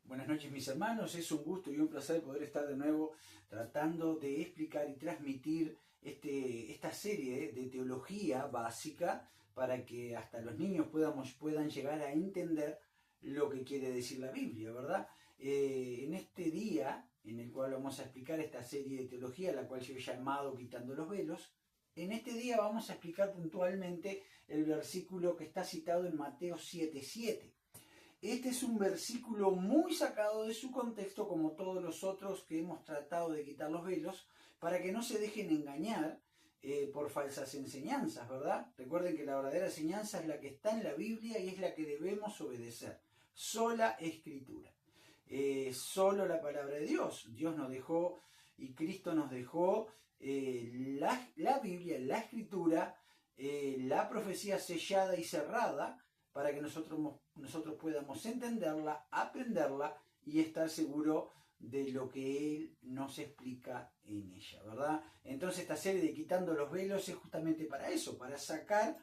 Buenas noches mis hermanos, es un gusto y un placer poder estar de nuevo tratando de explicar y transmitir esta serie de teología básica para que hasta los niños puedan llegar a entender lo que quiere decir la Biblia, ¿verdad? En este día en el cual vamos a explicar esta serie de teología, la cual yo he llamado Quitando los Velos, en este día vamos a explicar puntualmente el versículo que está citado en Mateo 7:7. Este es un versículo muy sacado de su contexto, como todos los otros que hemos tratado de quitar los velos, para que no se dejen engañar por falsas enseñanzas, ¿verdad? Recuerden que la verdadera enseñanza es la que está en la Biblia y es la que debemos obedecer. Sola Escritura. Solo la palabra de Dios. Dios nos dejó y Cristo nos dejó la Biblia, la Escritura, la profecía sellada y cerrada, para que nosotros podamos entenderla, aprenderla y estar seguros de lo que Él nos explica en ella, ¿verdad? Entonces esta serie de Quitando los Velos es justamente para eso, para sacar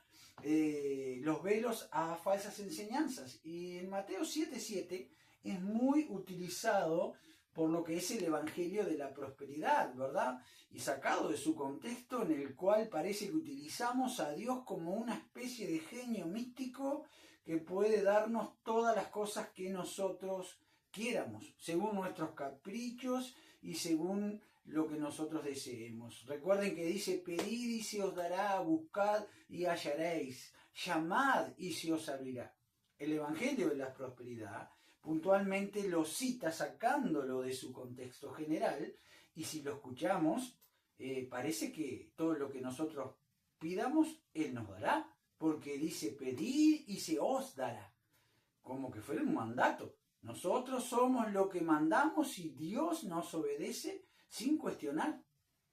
los velos a falsas enseñanzas. Y en Mateo 7:7 es muy utilizado por lo que es el Evangelio de la Prosperidad, ¿verdad? Y sacado de su contexto en el cual parece que utilizamos a Dios como una especie de genio místico que puede darnos todas las cosas que nosotros quieramos, según nuestros caprichos y según lo que nosotros deseemos. Recuerden que dice, pedid y se os dará, buscad y hallaréis, llamad y se os abrirá. El Evangelio de la Prosperidad puntualmente lo cita sacándolo de su contexto general, y si lo escuchamos, parece que todo lo que nosotros pidamos, Él nos dará, porque dice, pedid y se os dará, como que fuera un mandato. Nosotros somos lo que mandamos y Dios nos obedece sin cuestionar.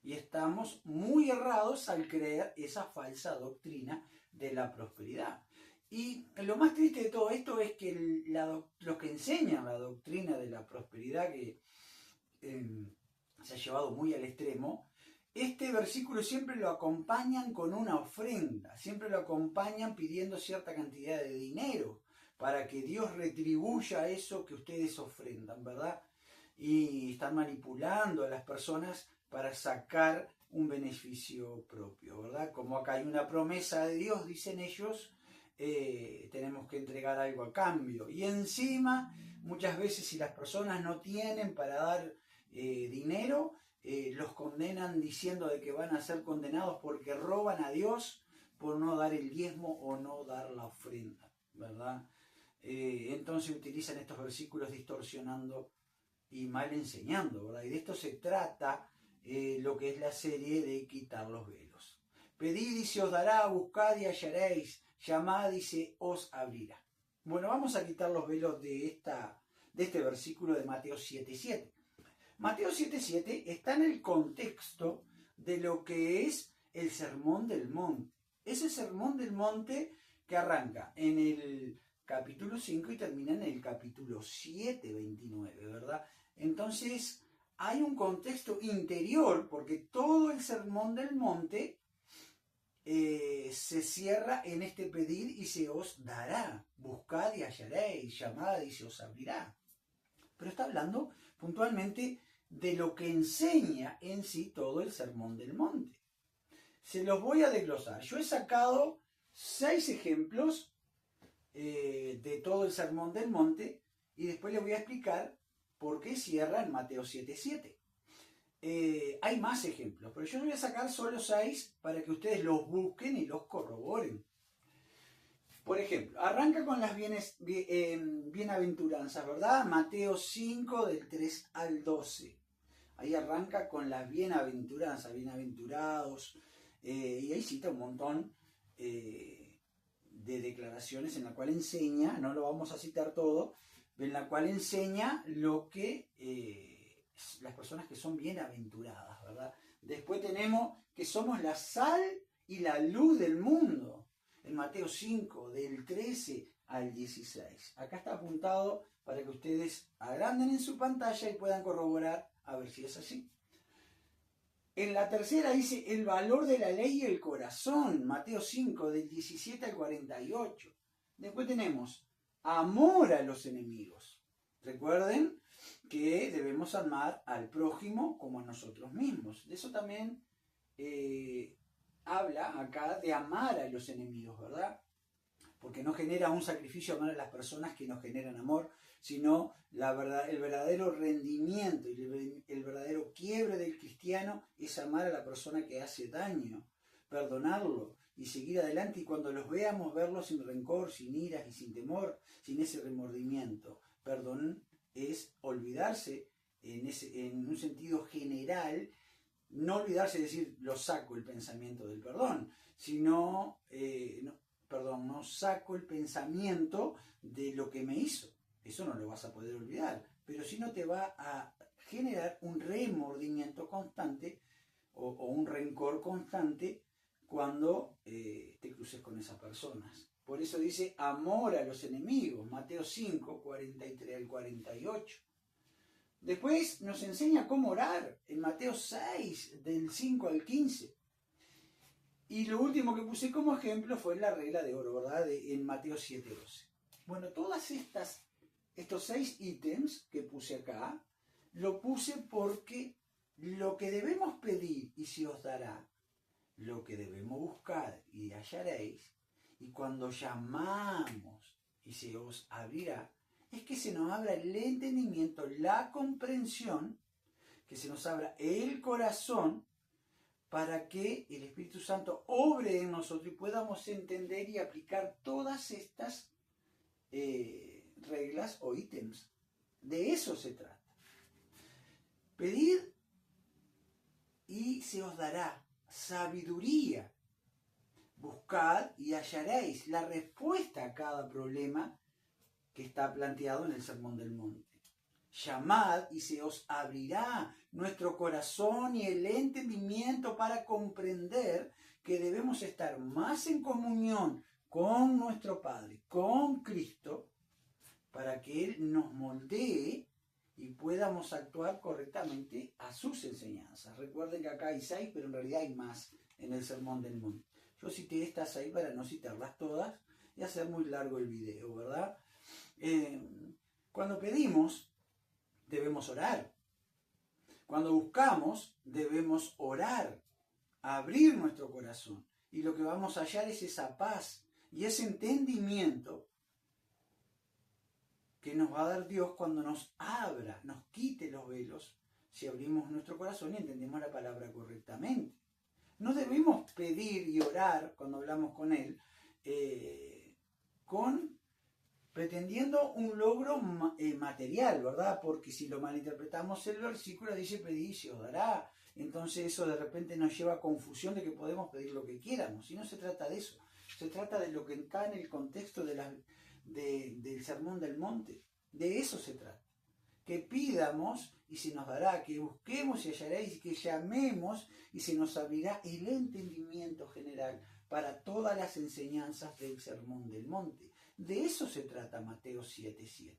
Y estamos muy errados al creer esa falsa doctrina de la prosperidad. Y lo más triste de todo esto es que los que enseñan la doctrina de la prosperidad, que se ha llevado muy al extremo, este versículo siempre lo acompañan con una ofrenda, siempre lo acompañan pidiendo cierta cantidad de dinero para que Dios retribuya eso que ustedes ofrendan, ¿verdad? Y están manipulando a las personas para sacar un beneficio propio, ¿verdad? Como acá hay una promesa de Dios, dicen ellos, tenemos que entregar algo a cambio. Y encima, muchas veces si las personas no tienen para dar dinero, los condenan diciendo de que van a ser condenados porque roban a Dios por no dar el diezmo o no dar la ofrenda, ¿verdad? Entonces utilizan estos versículos distorsionando y mal enseñando, ¿verdad? Y de esto se trata lo que es la serie de Quitar los Velos. Pedid y se os dará, buscad y hallaréis, llamad y se os abrirá. Bueno, vamos a quitar los velos de este versículo de Mateo 7:7. Mateo 7:7 está en el contexto de lo que es el Sermón del Monte. Ese Sermón del Monte que arranca en el capítulo 5 y termina en el capítulo 7:29, ¿verdad? Entonces hay un contexto interior, porque todo el Sermón del Monte se cierra en este pedir y se os dará, buscad y hallaréis, llamad y se os abrirá. Pero está hablando puntualmente de lo que enseña en sí todo el Sermón del Monte. Se los voy a desglosar. Yo he sacado 6 ejemplos de todo el Sermón del Monte y después les voy a explicar por qué cierra en Mateo 7:7. Hay más ejemplos, pero yo les voy a sacar solo 6 para que ustedes los busquen y los corroboren. Por ejemplo, arranca con las bienaventuranzas, ¿verdad? Mateo 5, del 3 al 12. Ahí arranca con las bienaventuranzas, bienaventurados, y ahí cita un montón de declaraciones en la cual enseña, no lo vamos a citar todo, en la cual enseña lo que las personas que son bienaventuradas, ¿verdad? Después tenemos que somos la sal y la luz del mundo, en Mateo 5, del 13 al 16. Acá está apuntado para que ustedes agranden en su pantalla y puedan corroborar a ver si es así. En la tercera dice el valor de la ley y el corazón, Mateo 5, del 17 al 48. Después tenemos amor a los enemigos, Recuerden que debemos amar al prójimo como a nosotros mismos. De eso también habla acá de amar a los enemigos, ¿verdad? Porque no genera un sacrificio amar a las personas que nos generan amor, sino el verdadero rendimiento y el verdadero quiebre del cristiano es amar a la persona que hace daño, perdonarlo y seguir adelante, y cuando los veamos, verlos sin rencor, sin iras y sin temor, sin ese remordimiento. Perdón es olvidarse en un sentido general, no olvidarse de decir, lo saco el pensamiento del perdón, sino, no saco el pensamiento de lo que me hizo. Eso no lo vas a poder olvidar, pero si no te va a generar un remordimiento constante o un rencor constante cuando te cruces con esas personas. Por eso dice amor a los enemigos, Mateo 5, 43 al 48. Después nos enseña cómo orar en Mateo 6, del 5 al 15. Y lo último que puse como ejemplo fue la regla de oro, ¿verdad? En Mateo 7, 12. Bueno, todas estos 6 ítems que puse acá, lo puse porque lo que debemos pedir y se os dará, lo que debemos buscar y hallaréis, y cuando llamamos y se os abrirá, es que se nos abra el entendimiento, la comprensión, que se nos abra el corazón, para que el Espíritu Santo obre en nosotros y podamos entender y aplicar todas estas reglas o ítems. De eso se trata. Pedid y se os dará sabiduría. Buscad y hallaréis la respuesta a cada problema que está planteado en el Sermón del Monte. Llamad y se os abrirá nuestro corazón y el entendimiento para comprender que debemos estar más en comunión con nuestro Padre, con Cristo, para que Él nos moldee y podamos actuar correctamente a sus enseñanzas. Recuerden que acá hay 6, pero en realidad hay más en el Sermón del Monte. Yo cité estas 6 para no citarlas todas y hacer muy largo el video, ¿verdad? Cuando pedimos, debemos orar. Cuando buscamos, debemos orar, abrir nuestro corazón. Y lo que vamos a hallar es esa paz y ese entendimiento que nos va a dar Dios cuando nos abra, nos quite los velos, si abrimos nuestro corazón y entendemos la palabra correctamente. No debemos pedir y orar cuando hablamos con Él pretendiendo un logro material, ¿verdad? Porque si lo malinterpretamos, el versículo dice pedid y se os dará. Entonces eso de repente nos lleva a confusión de que podemos pedir lo que quieramos. Y no se trata de eso. Se trata de lo que está en el contexto del Sermón del Monte. De eso se trata. Que pidamos y se nos dará, que busquemos y hallaréis, que llamemos y se nos abrirá el entendimiento general para todas las enseñanzas del Sermón del Monte. De eso se trata Mateo 7:7.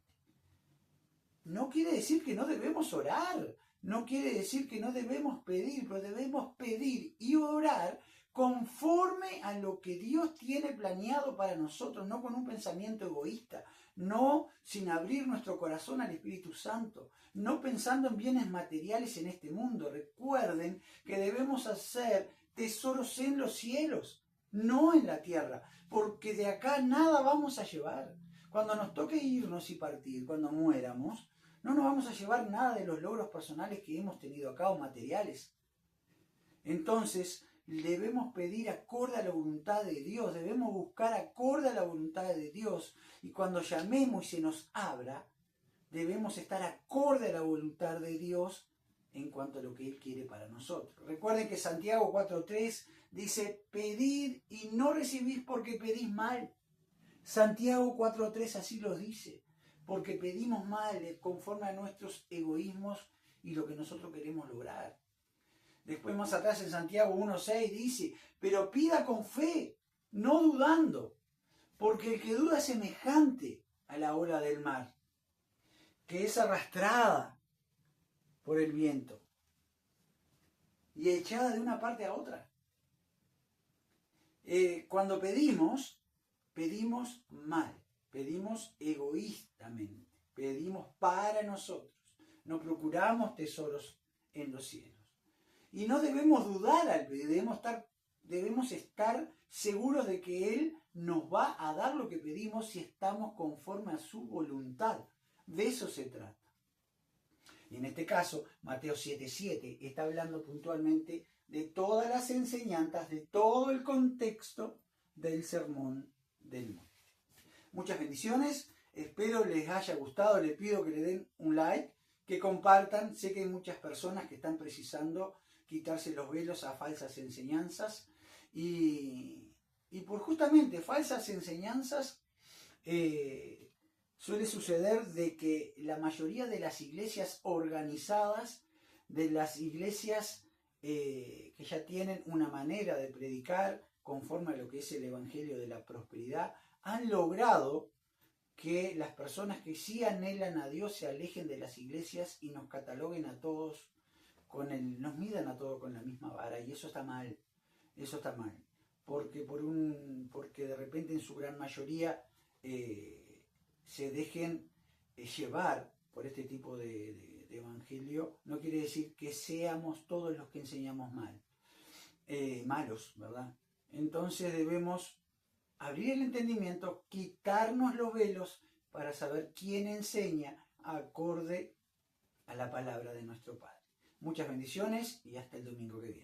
No quiere decir que no debemos orar, no quiere decir que no debemos pedir, pero debemos pedir y orar conforme a lo que Dios tiene planeado para nosotros, no con un pensamiento egoísta, no sin abrir nuestro corazón al Espíritu Santo, no pensando en bienes materiales en este mundo. Recuerden que debemos hacer tesoros en los cielos, no en la tierra, porque de acá nada vamos a llevar. Cuando nos toque irnos y partir, cuando muéramos, no nos vamos a llevar nada de los logros personales que hemos tenido acá o materiales. Entonces, debemos pedir acorde a la voluntad de Dios, debemos buscar acorde a la voluntad de Dios, y cuando llamemos y se nos abra, debemos estar acorde a la voluntad de Dios en cuanto a lo que Él quiere para nosotros. Recuerden que Santiago 4:3 dice, pedid y no recibís porque pedís mal. Santiago 4:3 así lo dice, porque pedimos mal conforme a nuestros egoísmos y lo que nosotros queremos lograr. Después más atrás en Santiago 1:6 dice, pero pida con fe, no dudando, porque el que duda es semejante a la ola del mar, que es arrastrada por el viento y echada de una parte a otra. Cuando pedimos mal, pedimos egoístamente. pedimos para nosotros. No procuramos tesoros en los cielos. Y no debemos dudar al pedir, debemos estar seguros de que Él nos va a dar lo que pedimos si estamos conforme a su voluntad. De eso se trata. Y en este caso, Mateo 7:7 está hablando puntualmente de todas las enseñanzas, de todo el contexto del Sermón del Monte. Muchas bendiciones, espero les haya gustado, les pido que le den un like, que compartan. Sé que hay muchas personas que están precisando quitarse los velos a falsas enseñanzas y por justamente falsas enseñanzas suele suceder de que la mayoría de las iglesias organizadas, de las iglesias que ya tienen una manera de predicar conforme a lo que es el Evangelio de la prosperidad, han logrado que las personas que sí anhelan a Dios se alejen de las iglesias y nos cataloguen a todos nos midan a todos con la misma vara, y eso está mal, porque de repente en su gran mayoría se dejen llevar por este tipo de evangelio. No quiere decir que seamos todos los que enseñamos malos, ¿verdad? Entonces debemos abrir el entendimiento, quitarnos los velos para saber quién enseña acorde a la palabra de nuestro Padre. Muchas bendiciones y hasta el domingo que viene.